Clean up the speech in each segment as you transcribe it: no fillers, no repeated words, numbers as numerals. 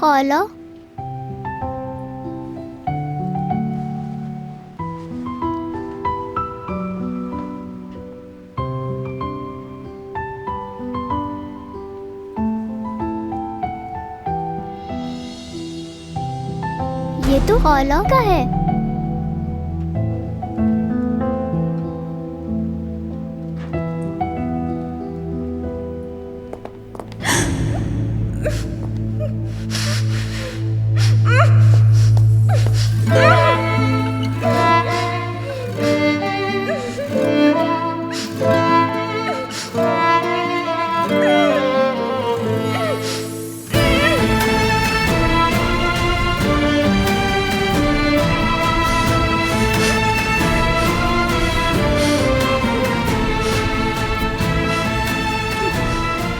खाला, ये तो खाला का है।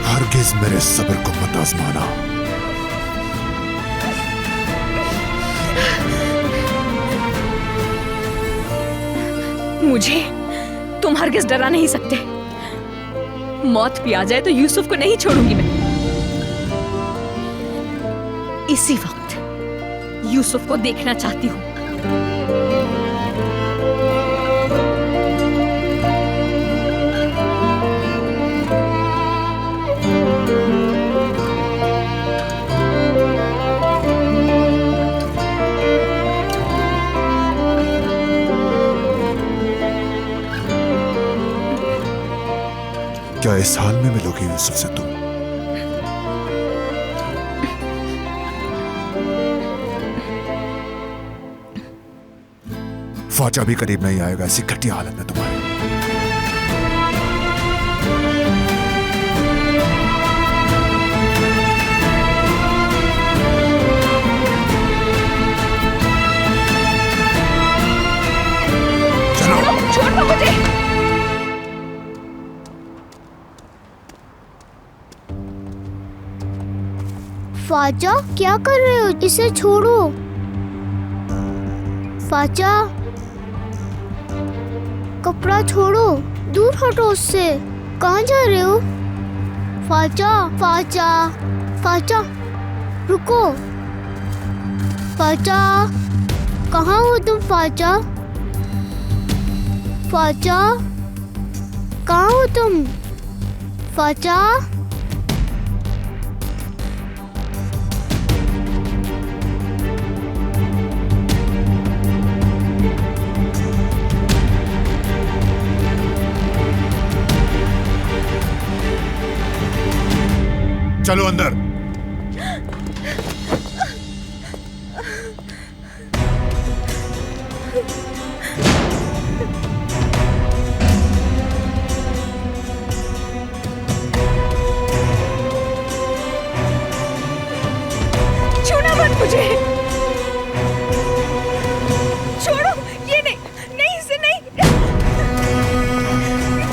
हरगिज मेरे सब्र को मत आजमाना। मुझे तुम हरगिज डरा नहीं सकते। मौत भी आ जाए तो यूसुफ को नहीं छोड़ूंगी मैं। इसी वक्त यूसुफ को देखना चाहती हूँ। क्या इस हाल में मिलोगी यूसुफ से तुम? फौजा भी करीब नहीं आएगा ऐसी घटिया हालत में तुम्हारी। चलो छोड़ दो मुझे। फाजा, क्या कर रहे हो? इसे छोड़ो। फाजा, कपड़ा छोड़ो, दूर हटो उससे। कहाँ जा रहे हो? फाजा, फाजा, फाजा, रुको। फाजा, कहाँ हो तुम? फाजा, फाजा, कहाँ हो तुम? फाजा, चलो अंदर। छूना मत मुझे। छोड़ो, ये नहीं, नहीं इसे नहीं।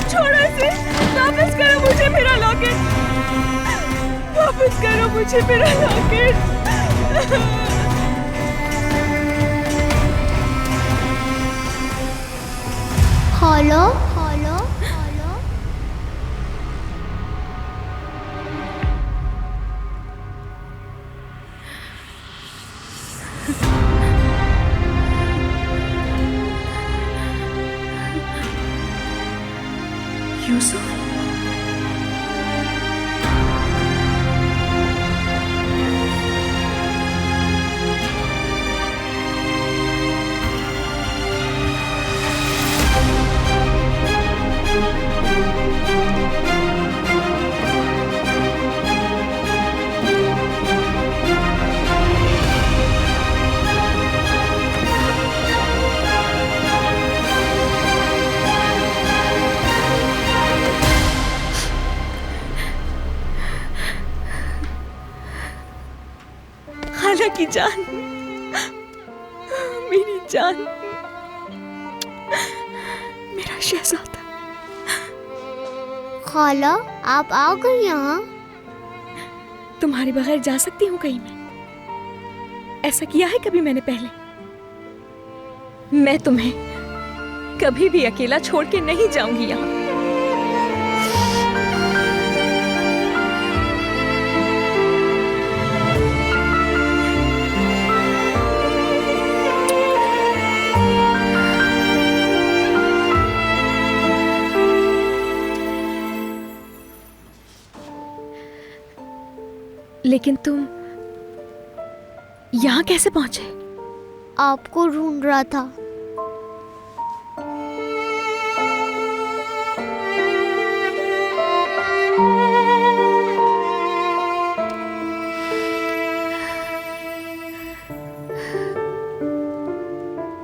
छोड़ो इसे। वापस करो मुझे मेरा लॉकेट। वापस करो मुझे मेरा लॉकेट। खाला, खाला, खाला। यूसुफ, खाला की जान, मेरी जान, मेरा शहजादा। खाला, आप आ गई यहाँ? तुम्हारे बगैर जा सकती हूँ कहीं मैं? ऐसा किया है कभी मैंने पहले? मैं तुम्हें कभी भी अकेला छोड़ के नहीं जाऊंगी यहाँ। लेकिन तुम यहाँ कैसे पहुंचे? आपको ढूंढ रहा था।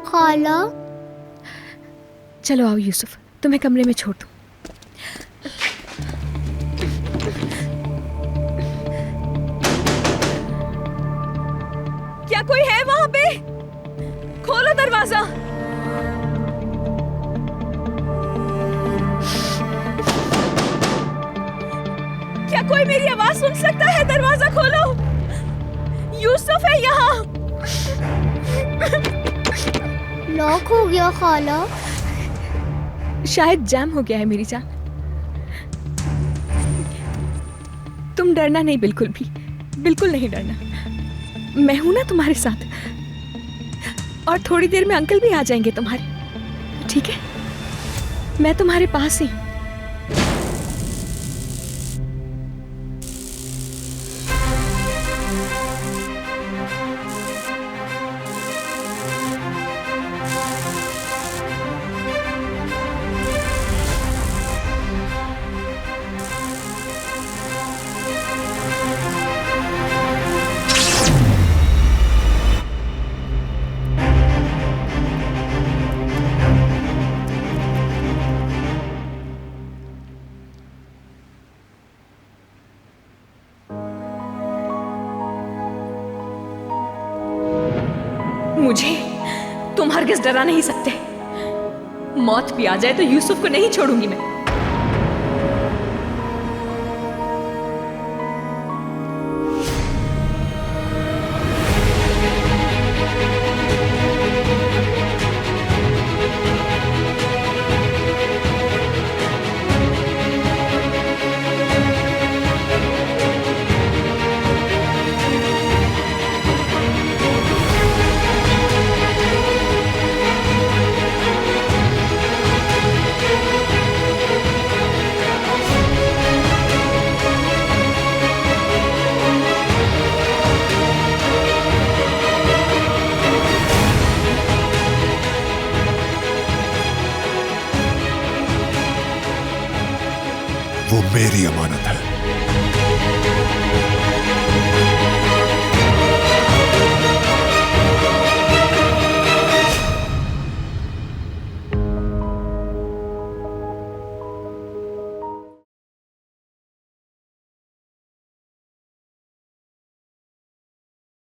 खाला, चलो आओ यूसुफ, तुम्हें कमरे में छोड़ दूं। क्या कोई है वहां पे? खोलो दरवाजा। क्या कोई मेरी आवाज सुन सकता है? दरवाजा खोलो। यूसुफ है यहाँ। लॉक हो गया खाला। शायद जैम हो गया है मेरी जान। तुम डरना नहीं, बिल्कुल भी, बिल्कुल नहीं डरना। मैं हूं ना तुम्हारे साथ। और थोड़ी देर में अंकल भी आ जाएंगे तुम्हारे, ठीक है? मैं तुम्हारे पास ही। मुझे तुम हरगिज डरा नहीं सकते। मौत भी आ जाए तो यूसुफ को नहीं छोड़ूंगी मैं। वो मेरी अमानत है।